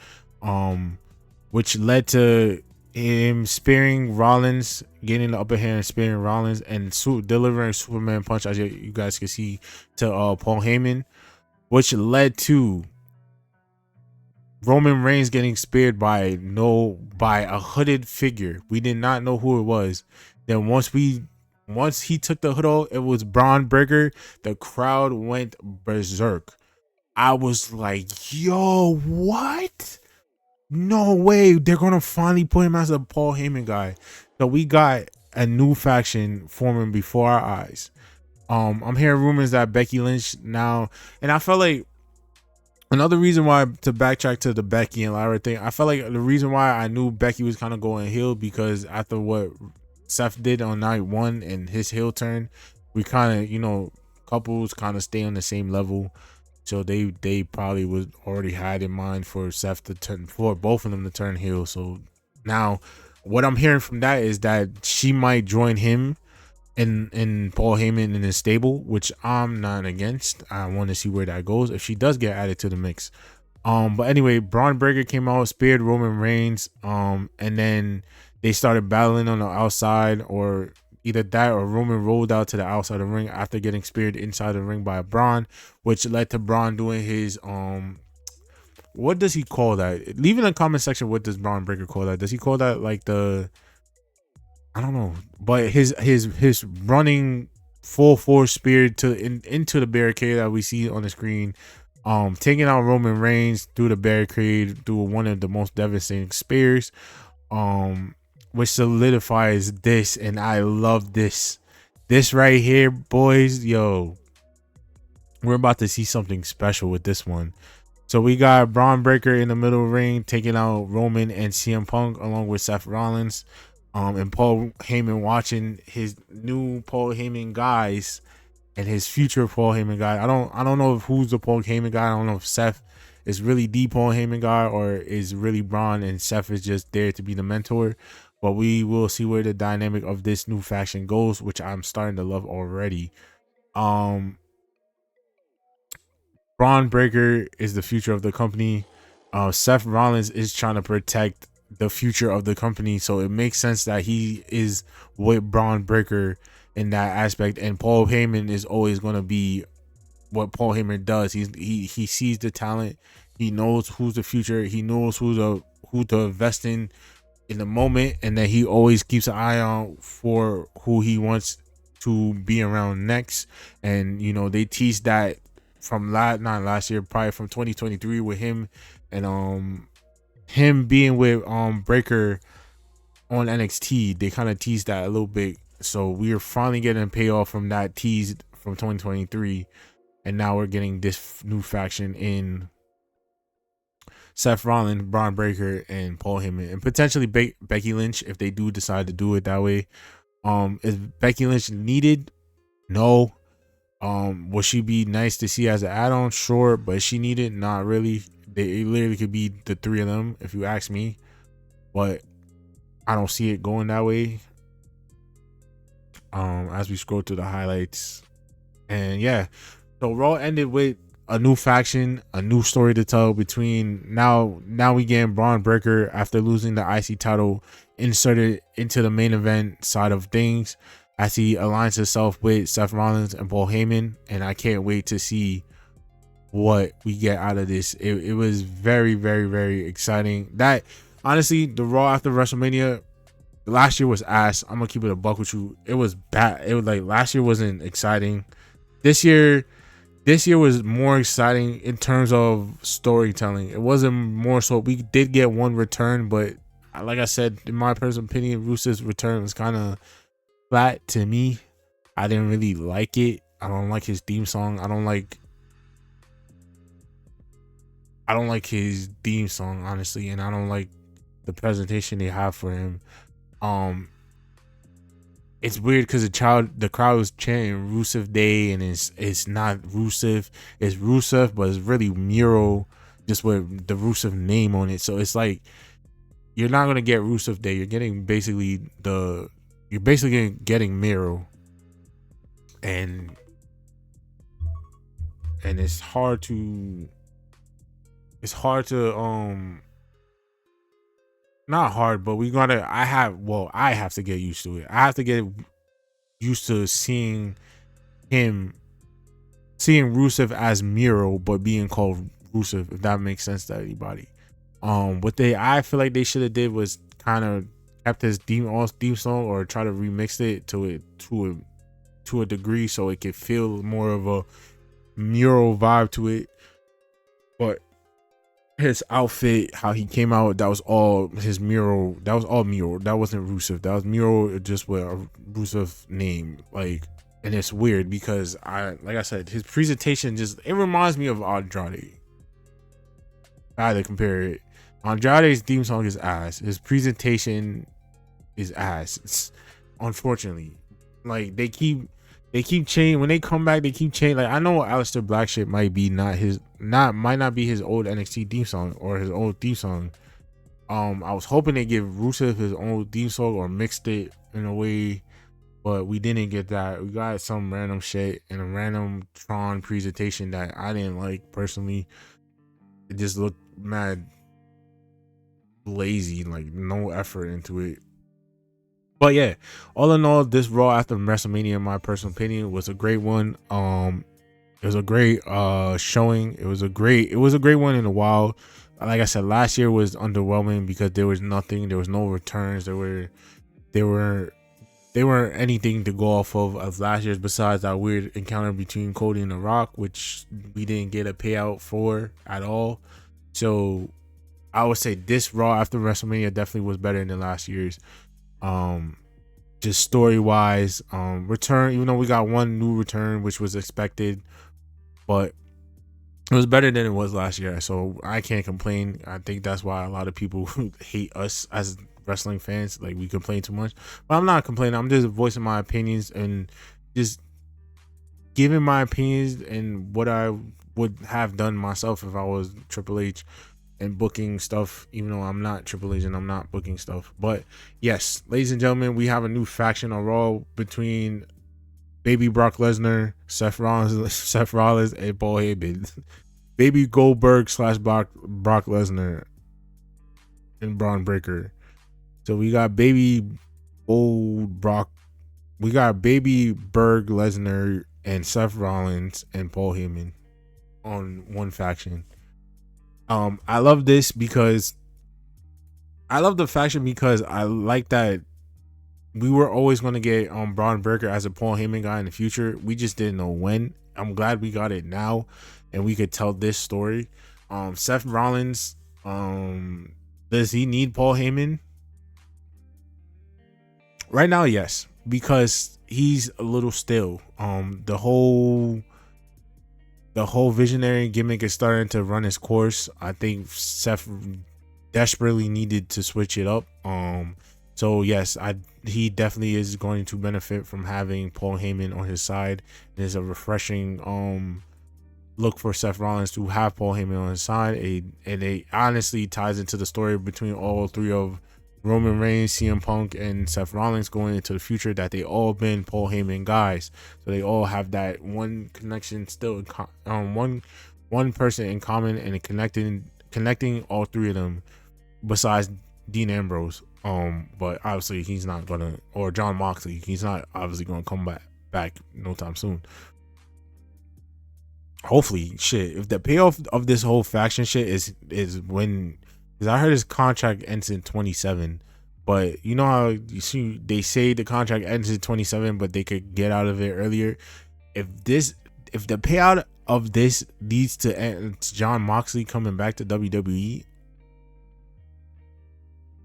which led to him spearing Rollins, getting the upper hand and spearing Rollins, and delivering Superman punch, as you guys can see, to Paul Heyman, which led to Roman Reigns getting speared by a hooded figure. We did not know who it was. Then once he took the hood off, it was Braun Breaker. The crowd went berserk. I was like, yo, what? No way. They're gonna finally put him as a Paul Heyman guy. So we got a new faction forming before our eyes. I'm hearing rumors that Becky Lynch now, and I felt like another reason why, to backtrack to the Becky and Lyra thing, I felt like the reason why I knew Becky was kind of going heel, because after what Seth did on night one and his heel turn, we kind of, couples kind of stay on the same level. So they probably was already had in mind for Seth to turn, for both of them to turn heel. So now what I'm hearing from that is that she might join him in Paul Heyman in his stable, which I'm not against. I want to see where that goes if she does get added to the mix. But anyway, Braun Breaker came out, speared Roman Reigns, and then they started battling on the outside, or either that or Roman rolled out to the outside of the ring after getting speared inside the ring by Braun, which led to Braun doing his what does he call that? Leave in the comment section what does Braun Breaker call that? Does he call that like the, I don't know, but his running full force spear into the barricade that we see on the screen, taking out Roman Reigns through the barricade through one of the most devastating spears, which solidifies this, and I love this right here, boys. Yo, we're about to see something special with this one. So we got Braun Breaker in the middle ring taking out Roman and CM Punk along with Seth Rollins, and Paul Heyman watching his new Paul Heyman guys and his future Paul Heyman guy. I don't know if who's the Paul Heyman guy. I don't know if Seth is really the Paul Heyman guy or is really Braun and Seth is just there to be the mentor. But we will see where the dynamic of this new faction goes, which I'm starting to love already. Braun Breaker is the future of the company. Seth Rollins is trying to protect the future of the company, so it makes sense that he is with Braun Breaker in that aspect. And Paul Heyman is always going to be what Paul Heyman does. He sees the talent. He knows who's the future. He knows who to invest in the moment, and then he always keeps an eye on for who he wants to be around next. And you know, they teased that from not last year, probably from 2023 with him and him being with Breaker on NXT. They kind of teased that a little bit, so we are finally getting a payoff from that tease from 2023, and now we're getting this new faction in Seth Rollins, Braun Breaker, and Paul Heyman, and potentially Becky Lynch if they do decide to do it that way. Is Becky Lynch needed? No. Would she be nice to see as an add-on? Sure, but is she needed? Not really. They literally could be the three of them if you ask me, but I don't see it going that way. As we scroll through the highlights, and yeah, so Raw ended with a new faction, a new story to tell. Between now we getting Braun Breaker after losing the IC title inserted into the main event side of things as he aligns himself with Seth Rollins and Paul Heyman, and I can't wait to see what we get out of this. It was very, very, very exciting. That honestly, the Raw after WrestleMania last year was ass. I'm gonna keep it a buck with you. It was bad. It was like last year wasn't exciting. This year was more exciting in terms of storytelling. It wasn't more so. We did get one return, but like I said, in my personal opinion, Rusev's return was kind of flat to me. I didn't really like it. I don't like his theme song. I don't like his theme song, honestly, and I don't like the presentation they have for him. It's weird because the crowd was chanting Rusev Day, and it's not Rusev, it's Rusev, but it's really Miro, just with the Rusev name on it. So it's like you're not gonna get Rusev Day. You're basically getting Miro, and it's hard to not hard, but I have to get used to it. I have to get used to seeing Rusev as Miro, but being called Rusev, if that makes sense to anybody. I feel like they should have did was kind of kept his theme song, or try to remix it to a degree so it could feel more of a Miro vibe to it. But his outfit, how he came out, that was all his Miro. That was all Miro. That wasn't Rusev. That was Miro just with a Rusev name. Like, and it's weird because like I said, his presentation it reminds me of Andrade. I had to compare it. Andrade's theme song is ass. His presentation is ass. It's, unfortunately, like they keep changing when they come back. They keep changing. Like, I know Aleister Black shit might not be his old NXT theme song or his old theme song. I was hoping they give Rusev his own theme song or mixed it in a way, but we didn't get that. We got some random shit and a random Tron presentation that I didn't like personally. It just looked mad lazy, like no effort into it. But yeah, all in all, this Raw after WrestleMania, in my personal opinion, was a great one. It was a great showing. It was a great one in a while. Like I said, last year was underwhelming because there was nothing. There was no returns. There weren't anything to go off of last year's besides that weird encounter between Cody and The Rock, which we didn't get a payout for at all. So I would say this Raw after WrestleMania definitely was better than last year's. Um, just story wise, return. Even though we got one new return, which was expected, but it was better than it was last year. So I can't complain. I think that's why a lot of people hate us as wrestling fans. Like, we complain too much, but I'm not complaining. I'm just voicing my opinions and just giving my opinions and what I would have done myself if I was Triple H and booking stuff, even though I'm not Triple H and I'm not booking stuff. But yes, ladies and gentlemen, we have a new faction on Raw between Baby Brock Lesnar, Seth Rollins, and Paul Heyman. Baby Goldberg / Brock Lesnar and Braun Breaker. So we got Baby Old Brock. We got Baby Berg Lesnar and Seth Rollins and Paul Heyman on one faction. I love this because I love the faction because I like that we were always going to get Braun Breaker as a Paul Heyman guy in the future. We just didn't know when. I'm glad we got it now and we could tell this story. Seth Rollins, does he need Paul Heyman? Right now, yes, because he's a little stale. The whole visionary gimmick is starting to run its course. I think Seth desperately needed to switch it up. So yes, he definitely is going to benefit from having Paul Heyman on his side. There's a refreshing look for Seth Rollins to have Paul Heyman on his side. And it honestly ties into the story between all three of Roman Reigns, CM Punk, and Seth Rollins going into the future, that they all been Paul Heyman guys. So they all have that one connection still, one person in common, and connecting all three of them besides Dean Ambrose. But obviously he's not gonna, or John Moxley, he's not obviously gonna come back no time soon. Hopefully, shit. If the payoff of this whole faction shit is when, because I heard his contract ends in 27, but you know how you see they say the contract ends in 27, but they could get out of it earlier. If the payout of this leads to John Moxley coming back to WWE,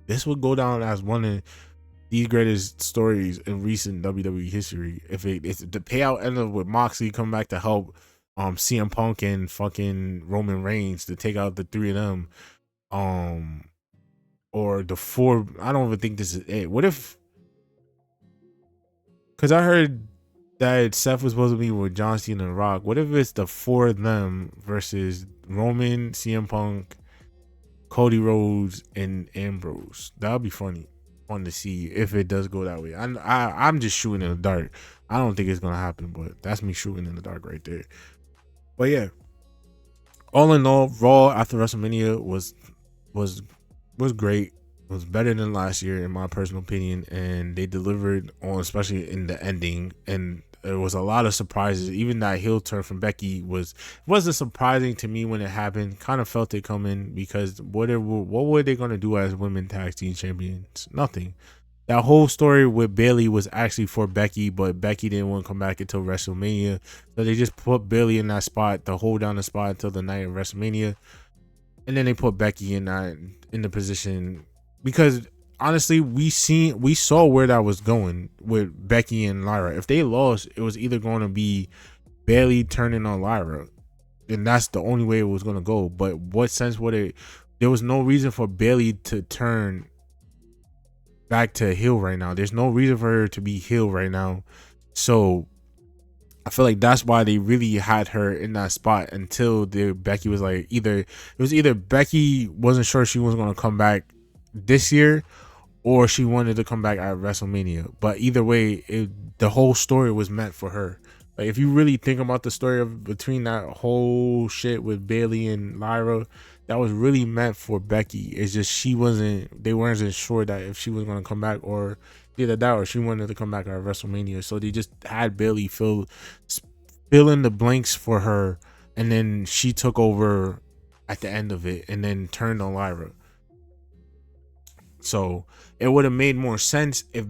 this would go down as one of the greatest stories in recent WWE history. If the payout ended with Moxley coming back to help CM Punk and fucking Roman Reigns to take out the three of them, or the four. I don't even think this is it. What if? Because I heard that Seth was supposed to be with John Cena and Rock. What if it's the four of them versus Roman, CM Punk, Cody Rhodes, and Ambrose? That would be fun to see if it does go that way. I'm just shooting in the dark. I don't think it's gonna happen, but that's me shooting in the dark right there. But yeah, all in all, Raw after WrestleMania was great. It was better than last year in my personal opinion, and they delivered on, especially in the ending. And there was a lot of surprises. Even that heel turn from Becky wasn't surprising to me when it happened. Kind of felt it coming, because what were they gonna do as women tag team champions? Nothing. That whole story with Bayley was actually for Becky, but Becky didn't want to come back until WrestleMania. So they just put Bayley in that spot to hold down the spot until the night of WrestleMania. And then they put Becky in the position, because honestly, we saw where that was going with Becky and Lyra. If they lost, it was either going to be Bayley turning on Lyra, and that's the only way it was going to go. But what sense would it? There was no reason for Bayley to turn back to heel right now. There's no reason for her to be heel right now. So I feel like that's why they really had her in that spot until Becky was like, either Becky wasn't sure she was going to come back this year, or she wanted to come back at WrestleMania. But either way, the whole story was meant for her. Like if you really think about the story of between that whole shit with Bailey and Lyra, that was really meant for Becky. It's just they weren't sure that if she was gonna come back, or either that or she wanted to come back at WrestleMania. So they just had Bailey fill in the blanks for her, and then she took over at the end of it, and then turned on Lyra. So it would have made more sense if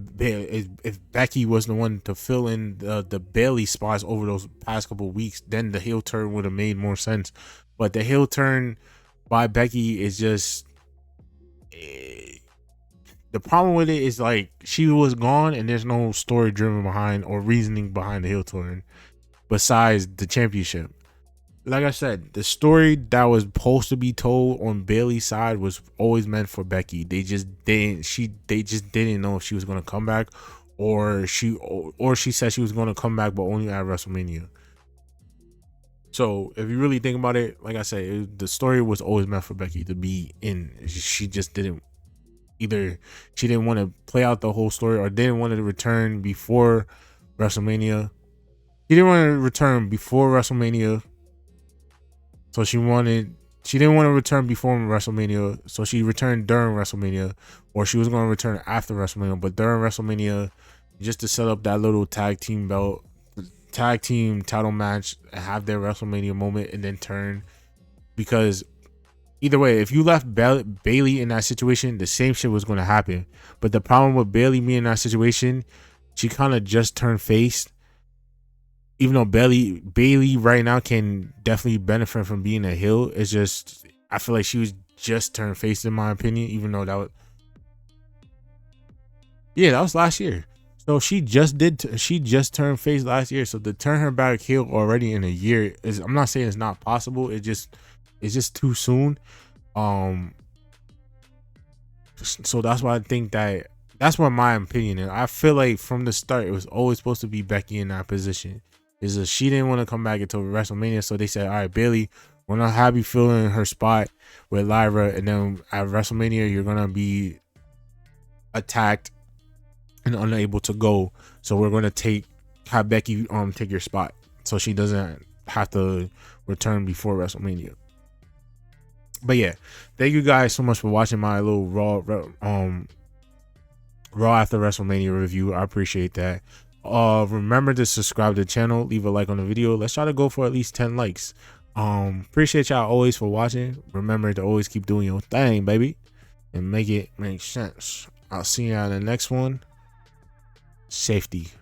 Becky was the one to fill in the Bailey spots over those past couple of weeks. Then the heel turn would have made more sense. But the heel turn by Becky is just the problem with it is like she was gone and there's no story driven behind or reasoning behind the heel turn besides the championship. Like I said, the story that was supposed to be told on Bailey's side was always meant for Becky. They just didn't know if she was gonna come back, or she said she was gonna come back but only at WrestleMania. So if you really think about it, like I said, the story was always meant for Becky to be in. She just didn't either. She didn't want to play out the whole story, or didn't want to return before WrestleMania. She didn't want to return before WrestleMania. So she didn't want to return before WrestleMania, so she returned during WrestleMania, or she was going to return after WrestleMania, but during WrestleMania, just to set up that little tag team title match, and have their WrestleMania moment, and then turn. Because either way, if you left Bailey in that situation, the same shit was going to happen. But the problem with Bailey being in that situation, she kind of just turned face. Even though Bailey right now can definitely benefit from being a heel, it's just I feel like she was just turned face in my opinion. Even though that was last year. So she just turned face last year. So to turn her back heel already in a year is, I'm not saying it's not possible. It's just too soon. So that's why I think that's what my opinion is. I feel like from the start it was always supposed to be Becky in that position. Is that she didn't want to come back until WrestleMania, so they said, all right, Bailey, we're not happy filling her spot with Lyra, and then at WrestleMania you're gonna be attacked and unable to go, so we're gonna have Becky take your spot, so she doesn't have to return before WrestleMania. But yeah, thank you guys so much for watching my little Raw after WrestleMania review. I appreciate that. Remember to subscribe to the channel, leave a like on the video. Let's try to go for at least 10 likes. Appreciate y'all always for watching. Remember to always keep doing your thing, baby, and make it make sense. I'll see you on the next one. Safety.